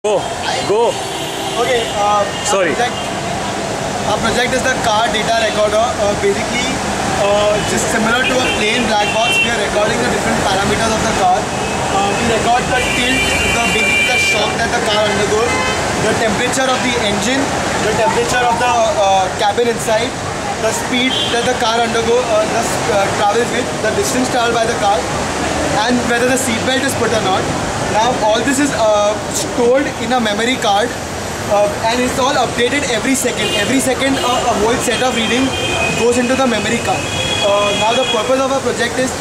Go, go. Okay. Sorry. Our project is the car data recorder. Basically, just similar to a plain black box, we are recording the different parameters of the car. We record the tilt, basically the shock that the car undergoes, the temperature of the engine, the temperature of the cabin inside, the speed that the car travels with, the distance traveled by the car, and whether the seat belt is put or not. Now all this is stored in a memory card and it's all updated every second. Every second a whole set of reading goes into the memory card. Now the purpose of our project is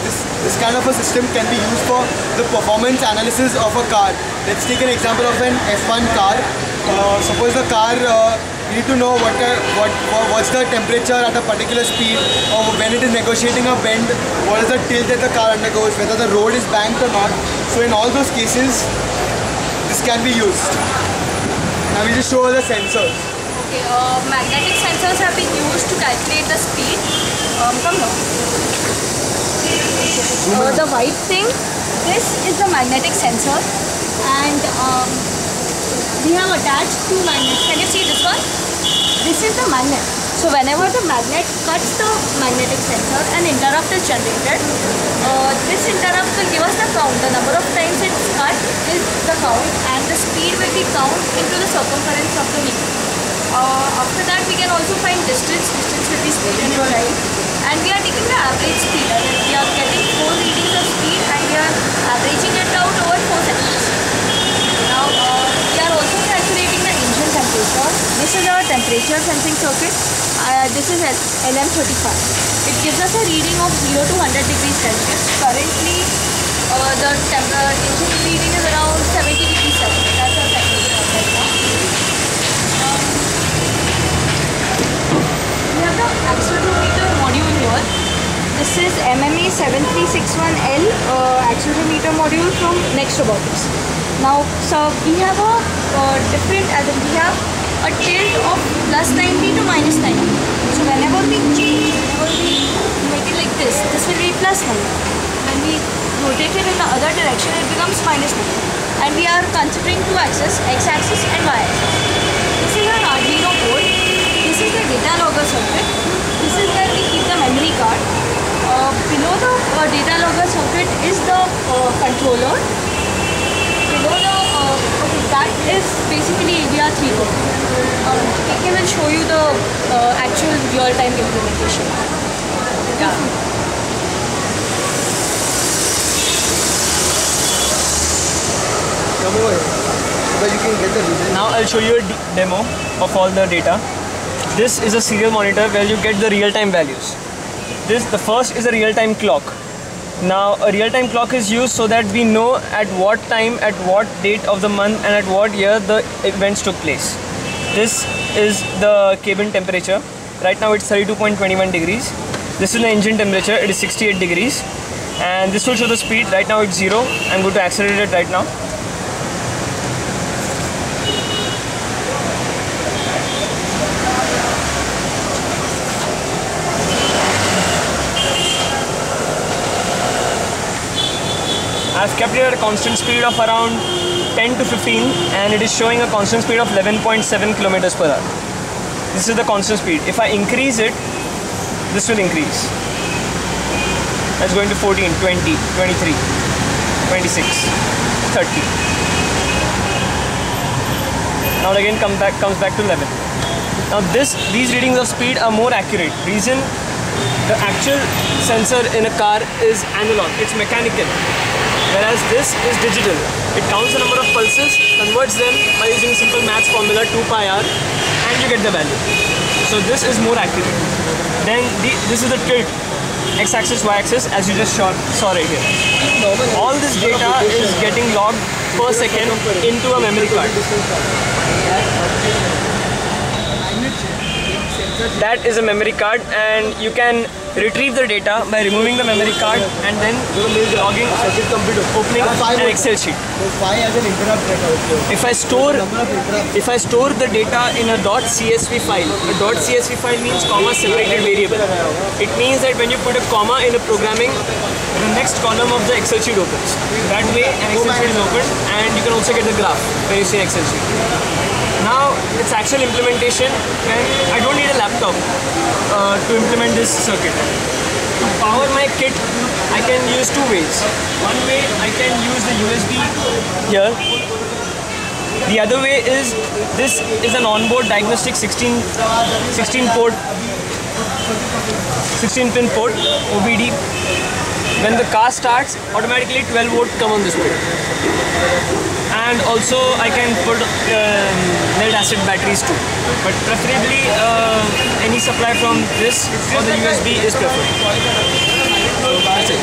this kind of a system can be used for the performance analysis of a car. Let's take an example of an F1 car. Suppose the car you need to know what's the temperature at a particular speed, or when it is negotiating a bend, what is the tilt that the car undergoes, whether the road is banked or not. So in all those cases, this can be used. Now we just show the sensors. Okay, magnetic sensors have been used to calculate the speed. Come now. The white thing, this is the magnetic sensor, and we have attached two magnets. Can you see this one? This is the magnet. So whenever the magnet cuts the magnetic sensor, an interrupt is generated. This interrupt will give us the count. The number of times it's cut is the count, and the speed will be counted into the circumference of the wheel. After that, we can also find distance. Distance will be speed in your life. And we are taking the average speed. We are getting 4 readings of speed and we are averaging it out over 4 seconds. Now, we are also calculating the engine temperature. This is our temperature sensing circuit. This is LM35. It gives us a reading of 0 to 100 degrees Celsius. Currently, the engine reading is around 70 degrees Celsius. That's our temperature right now. We have the accelerometer module here. This is MME7361L accelerometer module from Next Robotics. Now, so we have a we have a tilt of +90 to -90. So whenever we change, whenever we make it like this will be +90. When we rotate it in the other direction, it becomes -90. And we are considering two axes, x-axis and y-axis. This is an Arduino board. This is the data logger circuit. This is where we keep the memory card. Below the data logger circuit is the controller. Below the that is basically ADR3 code. KK will show you the actual real-time implementation. Yeah. Come over here, so that you can get the reading. Now I'll show you a demo of all the data. This is a serial monitor where you get the real-time values. The first is a real-time clock. Now a real-time clock is used so that we know at what time, at what date of the month and at what year the events took place. This is the cabin temperature. Right now it's 32.21 degrees. This is the engine temperature, it is 68 degrees. And this will show the speed. Right now it's 0. I'm going to accelerate it right now. I've kept it at a constant speed of around 10 to 15 and it is showing a constant speed of 11.7 kilometers per hour. This is the constant speed. If I increase it, this will increase. That's going to 14, 20, 23, 26, 30. Now again comes back to 11. Now these readings of speed are more accurate. Reason, the actual sensor in a car is analog, it's mechanical. Whereas this is digital. It counts the number of pulses, converts them by using simple maths formula 2 pi r, and you get the value. So this is more accurate. Then this is the tilt, x-axis, y-axis, as you just saw right here. All this data is getting logged per second into a memory card. That is a memory card, and you can retrieve the data by removing the memory card and then logging, opening an Excel sheet. Why as an interrupt record? If I store the data in a .csv file, a .csv file means comma separated variable. It means that when you put a comma in a programming, the next column of the Excel sheet opens. That way an Excel sheet is opened, and you can also get the graph when you see Excel sheet. Now its actual implementation, and I don't need a laptop to implement this circuit. To power my kit, I can use two ways. One way, I can use the USB here. The other way is, this is an onboard diagnostic 16 pin port OBD. When the car starts, automatically 12 volt come on this port. And also I can put lead acid batteries too, but preferably any supply from this or the USB is preferred. So that's it.